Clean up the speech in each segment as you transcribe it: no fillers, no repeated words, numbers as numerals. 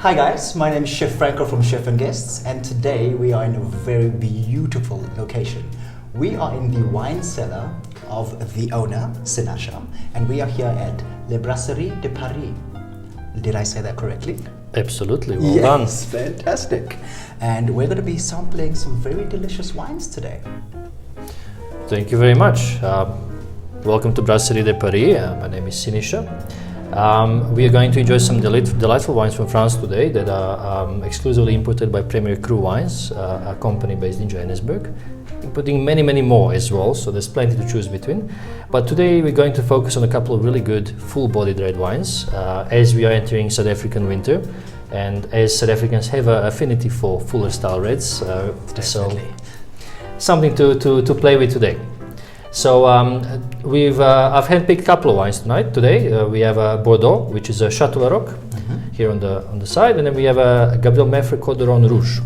Hi guys, my name is Chef Franco from Chef and Guests, and today we are in a very beautiful location. We are in the wine cellar of the owner, Sinasha, and we are here at Le Brasserie De Paris. Did I say that correctly? Absolutely, well done. Yes, fantastic. And we're going to be sampling some very delicious wines today. Thank you very much. Welcome to Brasserie De Paris. My name is Sinasha. We are going to enjoy some delightful wines from France today that are exclusively imported by Premiercru Wines, a company based in Johannesburg, including many more as well, so there's plenty to choose between. But today we're going to focus on a couple of really good full-bodied red wines as we are entering South African winter, and as South Africans have an affinity for fuller style reds, so something to play with today. So I've handpicked a couple of wines today. We have a Bordeaux, which is a CHATEAU LARROQUE here on the side, and then we have a GABRIEL MEFFRE RHONE.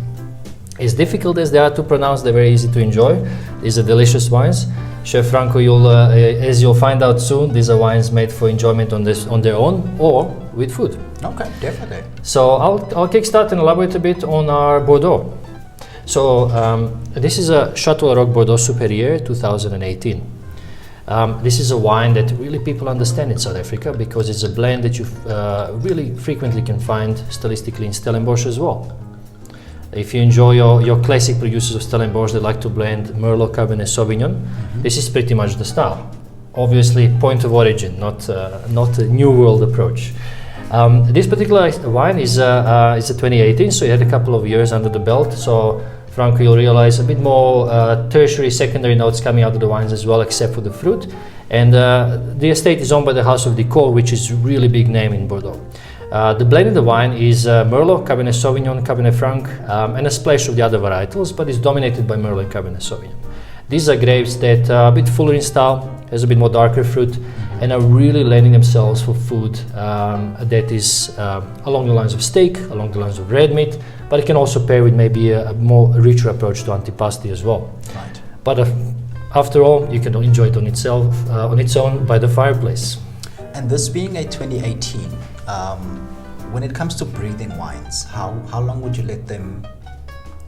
As difficult as they are to pronounce, they're very easy to enjoy. These are delicious wines. Chef Franco, as you'll find out soon, these are wines made for enjoyment on their own or with food. Okay, definitely. So I'll kickstart and elaborate a bit on our Bordeaux. So this is a CHATEAU LARROQUE Bordeaux Supérieur 2018. This is a wine that really people understand in South Africa because it's a blend that you really frequently can find stylistically in Stellenbosch as well. If you enjoy your classic producers of Stellenbosch that like to blend Merlot, Cabernet Sauvignon, this is pretty much the style. Obviously, point of origin, not a new world approach. This particular wine is a 2018, so you had a couple of years under the belt. So Franco, you'll realize a bit more tertiary, secondary notes coming out of the wines as well, except for the fruit. And the estate is owned by the House of Decor, which is a really big name in Bordeaux. The blend in the wine is Merlot, Cabernet Sauvignon, Cabernet Franc, and a splash of the other varietals, but it's dominated by Merlot and Cabernet Sauvignon. These are grapes that are a bit fuller in style, has a bit more darker fruit, and are really lending themselves for food that is along the lines of steak, along the lines of red meat, but it can also pair with maybe a more richer approach to antipasti as well. Right. But after all, you can enjoy it on its own by the fireplace. And this being a 2018, when it comes to breathing wines, how long would you let them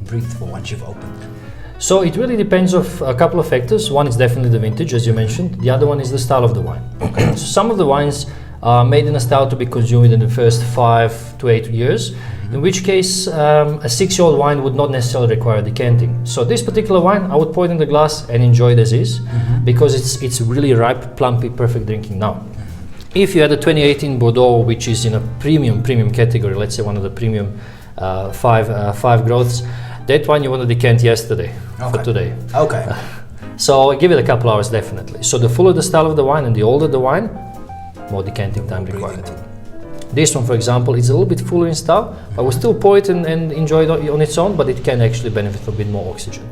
breathe for once you've opened them? So it really depends on a couple of factors. One is definitely the vintage, as you mentioned. The other one is the style of the wine. So some of the wines are made in a style to be consumed within the first 5 to 8 years, in which case a 6-year-old wine would not necessarily require decanting. So this particular wine, I would pour it in the glass and enjoy it as is, because it's really ripe, plumpy, perfect drinking now. If you had a 2018 Bordeaux, which is in a premium category, let's say one of the premium five growths, that one you want to decant yesterday for today. Okay. So give it a couple hours definitely. So the fuller the style of the wine and the older the wine, more decanting time required. This one, for example, is a little bit fuller in style, but we'll still pour it and enjoy it on its own, but it can actually benefit from a bit more oxygen.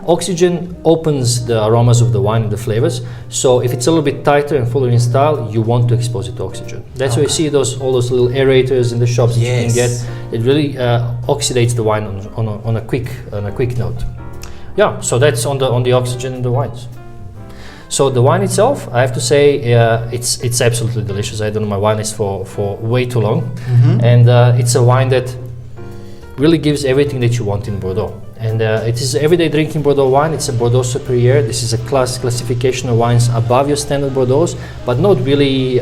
Oxygen opens the aromas of the wine and the flavors, so if it's a little bit tighter and fuller in style, you want to expose it to oxygen. That's why you see all those little aerators in the shops that you can get. It really oxidates the wine on a quick note. Yeah, so that's on the oxygen in the wines. So the wine itself, I have to say, it's absolutely delicious. I had it on my wine list for way too long, and it's a wine that really gives everything that you want in Bordeaux. And it is everyday drinking Bordeaux wine. It's a Bordeaux Supérieur. This is a classification of wines above your standard Bordeaux, but not really,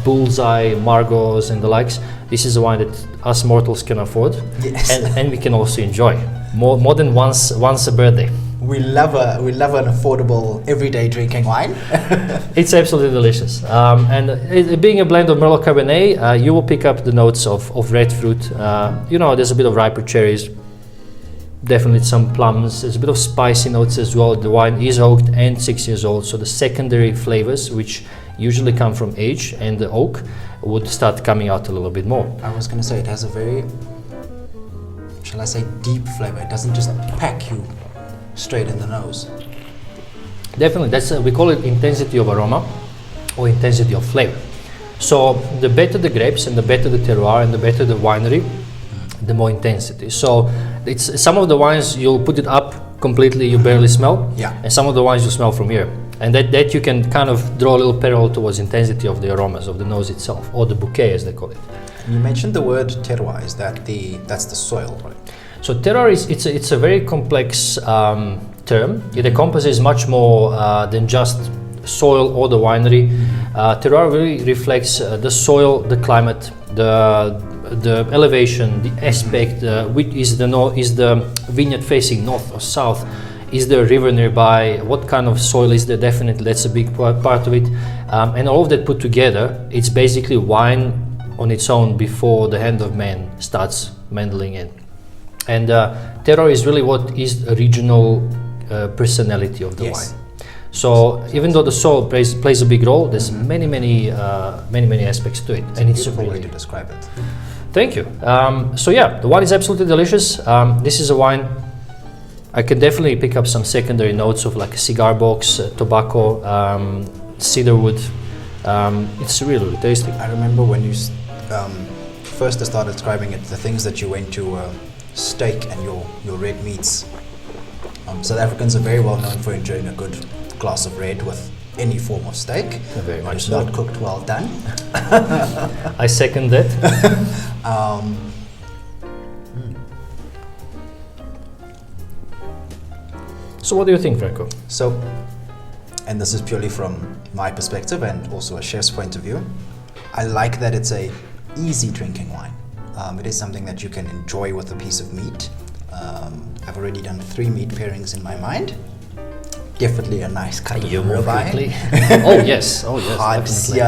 bullseye, Margots and the likes. This is a wine that us mortals can afford, and we can also enjoy more than once a birthday. We love an affordable everyday drinking wine. It's absolutely delicious, and it being a blend of Merlot Cabernet, you will pick up the notes of red fruit. There's a bit of riper cherries. Definitely some plums. There's a bit of spicy notes as well. The wine is oaked and 6 years old, so the secondary flavors, which usually come from age and the oak, would start coming out a little bit more. I was going to say it has a very, shall I say, deep flavor. It doesn't just pack you straight in the nose. Definitely, we call it intensity of aroma or intensity of flavor. So the better the grapes and the better the terroir and the better the winery, the more intensity. So it's some of the wines you'll put it up completely, you barely smell, and some of the wines you smell from here. And that you can kind of draw a little parallel towards intensity of the aromas of the nose itself, or the bouquet as they call it. You mentioned the word terroir. Is that that's the soil, right? So terroir it's a very complex term. It encompasses much more than just soil or the winery. Terroir really reflects the soil, the climate, the elevation, the aspect. Which is the vineyard facing north or south? Is there a river nearby? What kind of soil is there? Definitely, that's a big part of it. And all of that put together, it's basically wine on its own before the hand of man starts meddling in. And terroir is really what is the regional personality of the wine. So even though the soil plays a big role, there's many aspects to it, and it's a beautiful way to describe it. Thank you. So yeah, the wine is absolutely delicious. This is a wine I can definitely pick up some secondary notes of like a cigar box, tobacco, cedar wood. It's really, really tasty. I remember when you first started describing it, the things that you went to steak and your red meats. South Africans are very well known for enjoying a good glass of red with any form of steak. Very much it's so. not cooked well done. I second that. So what do you think, Franco? So, and this is purely from my perspective and also a chef's point of view, I like that it's a easy drinking wine. It is something that you can enjoy with a piece of meat. I've already done 3 meat pairings in my mind. Definitely a nice cut of ribeye. Oh yes, hard definitely.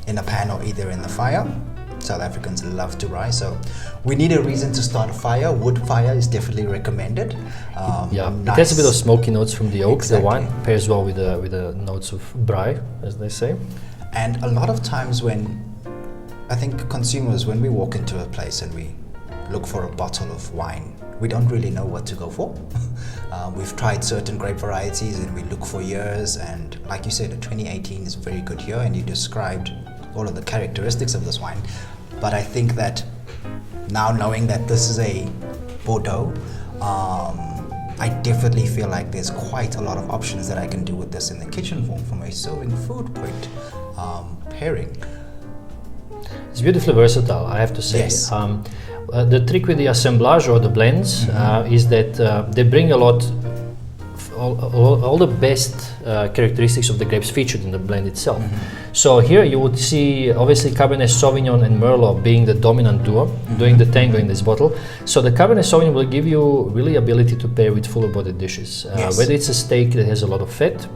In a pan or either in the fire. South Africans love to rye, so we need a reason to start a fire. Wood fire is definitely recommended. It has a bit of smoky notes from the oak. Exactly. The wine pairs well with the notes of brie, as they say. And a lot of times when I think consumers, when we walk into a place and we look for a bottle of wine, we don't really know what to go for. We've tried certain grape varieties and we look for years, and like you said, 2018 is a very good year, and you described all of the characteristics of this wine. But I think that now knowing that this is a Bordeaux, I definitely feel like there's quite a lot of options that I can do with this in the kitchen from a serving food point pairing. It's beautifully versatile, I have to say. Yes. The trick with the assemblage or the blends is that they bring a lot, all the best characteristics of the grapes featured in the blend itself. So here you would see obviously Cabernet Sauvignon and Merlot being the dominant duo, doing the tango in this bottle. So the Cabernet Sauvignon will give you really ability to pair with fuller bodied dishes. Whether it's a steak that has a lot of fat,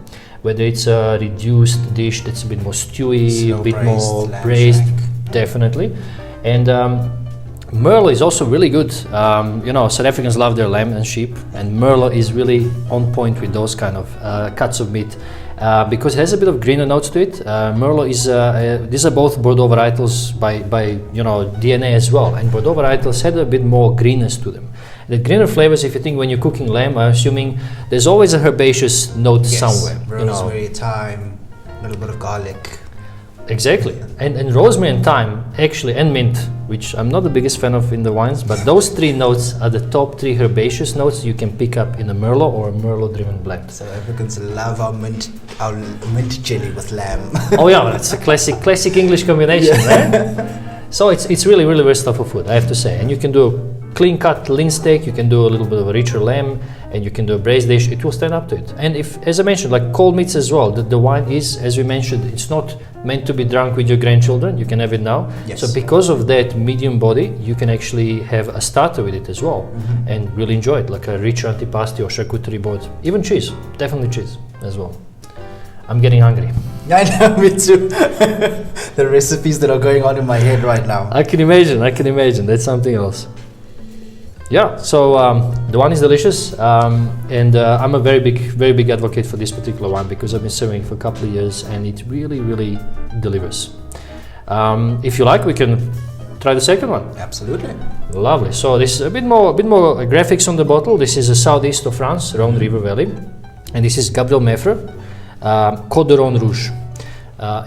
whether it's a reduced dish that's a bit more stewy, a bit more braised, definitely. And Merlot is also really good. South Africans love their lamb and sheep, and Merlot is really on point with those kind of cuts of meat because it has a bit of greener notes to it. Merlot is these are both Bordeaux varietals by DNA as well, and Bordeaux varietals had a bit more greenness to them. The greener flavors, if you think when you're cooking lamb, I'm assuming there's always a herbaceous note somewhere. Rosemary, thyme, a little bit of garlic. Exactly, and rosemary and thyme actually, and mint, which I'm not the biggest fan of in the wines, but those 3 notes are the top 3 herbaceous notes you can pick up in a Merlot or a Merlot-driven blend. So Africans love our mint jelly with lamb. Oh yeah, that's a classic English combination, right? So it's really, really versatile for food, I have to say. And you can do a clean cut lean steak, you can do a little bit of a richer lamb, and you can do a braised dish. It will stand up to it. And if, as I mentioned, like cold meats as well, the wine is, as we mentioned, it's not meant to be drunk with your grandchildren. You can have it now. Yes. So because of that medium body, you can actually have a starter with it as well, and really enjoy it, like a rich antipasti or charcuterie board. Even cheese, definitely cheese as well. I'm getting hungry. Yeah, I know, me too. The recipes that are going on in my head right now. I can imagine. That's something else. Yeah, so the wine is delicious, and I'm a very big advocate for this particular wine because I've been serving it for a couple of years, and it really, really delivers. If you like, we can try the second one. Absolutely. Lovely. So this is a bit more graphics on the bottle. This is the southeast of France, Rhone River Valley, and this is Gabriel MEFFRE, Côte de Rhone Rouge.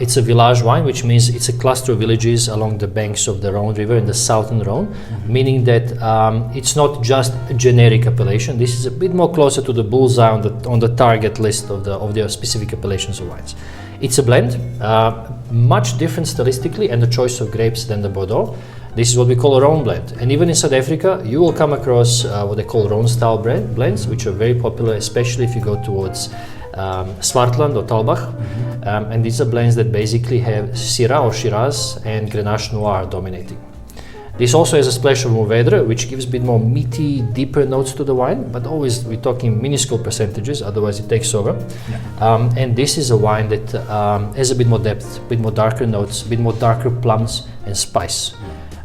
It's a village wine, which means it's a cluster of villages along the banks of the Rhone River in the southern Rhone, meaning that it's not just a generic appellation. This is a bit more closer to the bullseye on the target list of the specific appellations of wines. It's a blend, much different stylistically and the choice of grapes than the Bordeaux. This is what we call a RHONE blend. And even in South Africa, you will come across what they call RHONE style blends, which are very popular, especially if you go towards Swartland or Talbach. And these are blends that basically have Syrah or Shiraz and Grenache Noir dominating. This also has a splash of Mourvèdre, which gives a bit more meaty, deeper notes to the wine, but always we're talking minuscule percentages, otherwise it takes over. Yeah. And this is a wine that has a bit more depth, a bit more darker notes, a bit more darker plums and spice.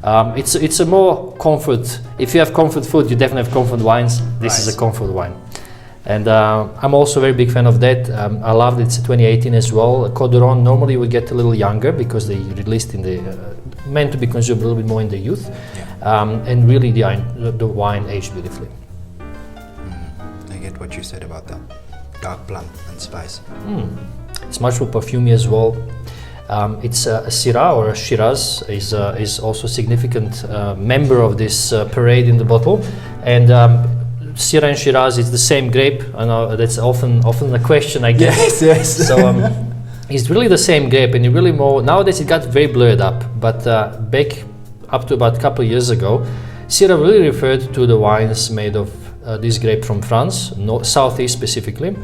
It's a more comfort. If you have comfort food, you definitely have comfort wines. This is a comfort wine. And I'm also a very big fan of that. I love that it's 2018 as well. Côtes d'Or normally would get a little younger because they released in the meant to be consumed a little bit more in the youth. Yeah. And really the wine aged beautifully. I get what you said about the dark plum and spice. It's much more perfumey as well. It's a Syrah or a Shiraz is also a significant member of this parade in the bottle. And Syrah and Shiraz, it's the same grape. I know that's often a question I get. Yes. So it's really the same grape, and it really more nowadays it got very blurred up. But back up to about a couple of years ago, Syrah really referred to the wines made of this grape from France, southeast specifically.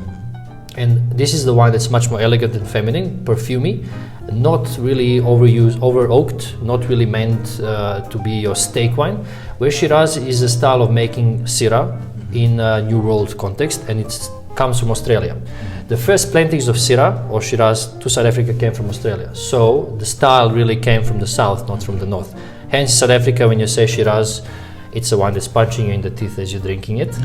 And this is the wine that's much more elegant and feminine, perfumey, not really overused, over-oaked, not really meant to be your steak wine. Where Shiraz is a style of making Syrah in a New World context, and it comes from Australia. The first plantings of Syrah or Shiraz to South Africa came from Australia. So the style really came from the south, not from the north. Hence, South Africa, when you say Shiraz, it's a wine that's punching you in the teeth as you're drinking it.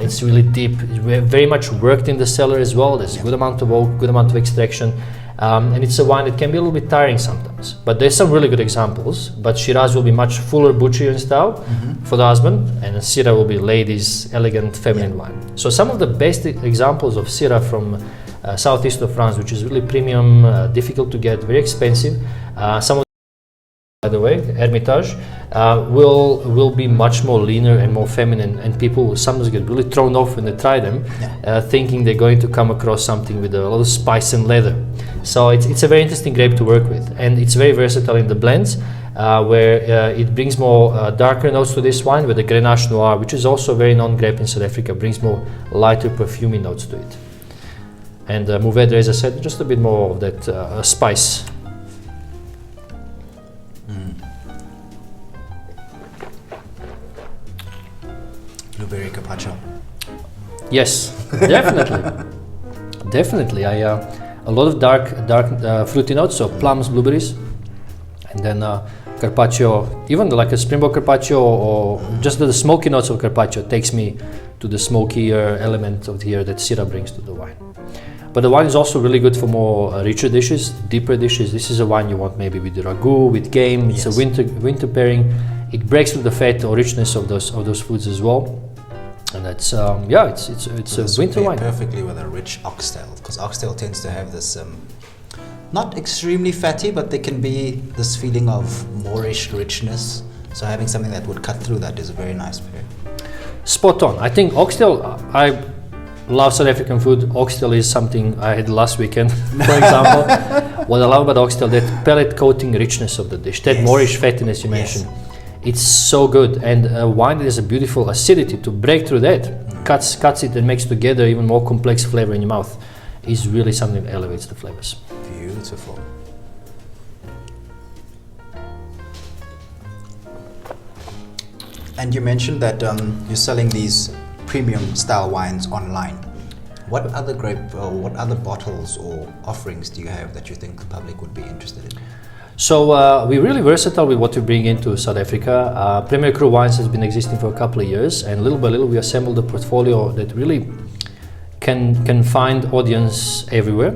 It's really deep, very much worked in the cellar as well. There's a good amount of oak, good amount of extraction. And it's a wine that can be a little bit tiring sometimes. But there's some really good examples. But Shiraz will be much fuller, butchier in style for the husband, and Syrah will be ladies' elegant, feminine wine. So some of the best examples of Syrah from southeast of France, which is really premium, difficult to get, very expensive. Some of by the way, Hermitage, will be much more leaner and more feminine, and people sometimes get really thrown off when they try them, thinking they're going to come across something with a lot of spice and leather. So it's a very interesting grape to work with, and it's very versatile in the blends, where it brings more darker notes to this wine, with the Grenache Noir, which is also a very known grape in South Africa, brings more lighter, perfumey notes to it. And Mourvèdre, as I said, just a bit more of that spice. Blueberry carpaccio. Yes, definitely. Definitely. A lot of dark fruity notes, so plums, blueberries, and then carpaccio, even like a Springbok carpaccio, or just the smoky notes of carpaccio takes me to the smokier element of here that Syrah brings to the wine. But the wine is also really good for more richer dishes, deeper dishes. This is a wine you want maybe with the ragu, with game. It's a winter pairing. It breaks with the fat or richness of those foods as well. And that's it's a winter wine. Perfectly with a rich oxtail, because oxtail tends to have this not extremely fatty, but there can be this feeling of moreish richness. So having something that would cut through that is a very nice pair. Spot on. I think oxtail. I love South African food. Oxtail is something I had last weekend, for example. What I love about oxtail, that pellet coating richness of the dish, that moreish fattiness you mentioned. It's so good, and wine that has a beautiful acidity to break through that, cuts it and makes together even more complex flavor in your mouth, is really something that elevates the flavors. Beautiful. And you mentioned that you're selling these premium style wines online. What other what other bottles or offerings do you have that you think the public would be interested in? So we're really versatile with what we bring into South Africa. Premiercru Wines has been existing for a couple of years, and little by little we assembled a portfolio that really can find audience everywhere.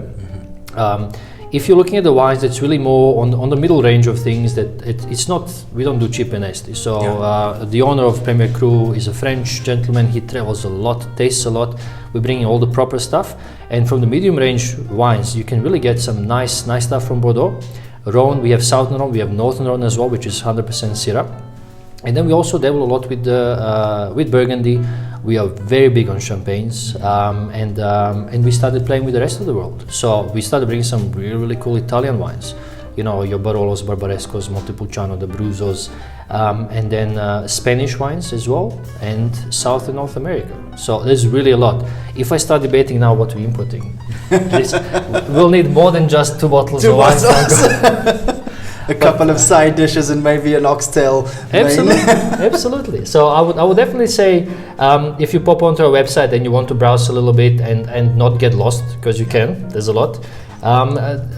If you're looking at the wines, it's really more on the middle range of things. That it's not, we don't do cheap and nasty. So the owner of Premiercru is a French gentleman. He travels a lot, tastes a lot. We bring in all the proper stuff, and from the medium range wines, you can really get some nice stuff from Bordeaux. Rhone, we have Southern Rhone, we have Northern Rhone as well, which is 100% Syrah. And then we also dabble a lot with Burgundy, We are very big on champagnes, and we started playing with the rest of the world. So we started bringing some really, really cool Italian wines. You know, your Barolos, Barbarescos, Montepulciano, the Bruzos, and then Spanish wines as well, and South and North America. So there's really a lot. If I start debating now what we're importing, we'll need more than just 2 bottles of wine. A couple of side dishes and maybe an oxtail. Absolutely, absolutely. So I would definitely say if you pop onto our website and you want to browse a little bit and not get lost, because you can, there's a lot,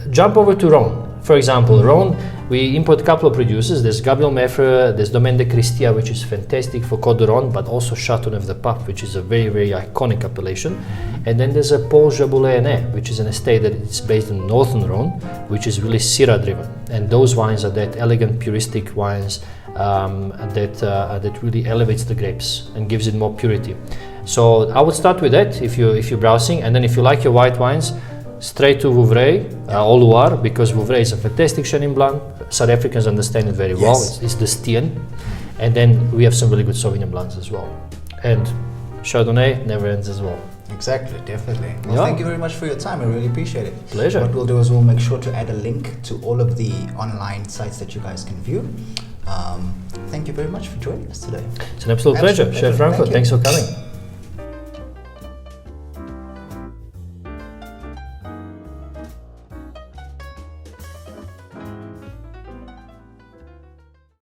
jump over to RHONE. For example, RHONE, we import a couple of producers. There's Gabriel MEFFRE, there's Domaine de Cristia, which is fantastic for Côte d'Or, but also Châteauneuf-du-Pape, which is a very, very iconic appellation. And then there's a Paul Jaboulet, which is an estate that is based in northern Rhone, which is really Syrah driven. And those wines are that elegant, puristic wines that really elevates the grapes and gives it more purity. So I would start with that if you're browsing, and then if you like your white wines, straight to Vouvray, au Loire, because Vouvray is a fantastic Chenin Blanc. South Africans understand it very well. It's the Stien. And then we have some really good Sauvignon Blancs as well. And Chardonnay never ends as well. Exactly, definitely. Well, thank you very much for your time. I really appreciate it. Pleasure. What we'll do is we'll make sure to add a link to all of the online sites that you guys can view. Thank you very much for joining us today. It's an absolute pleasure. Chef Franco, thanks for coming.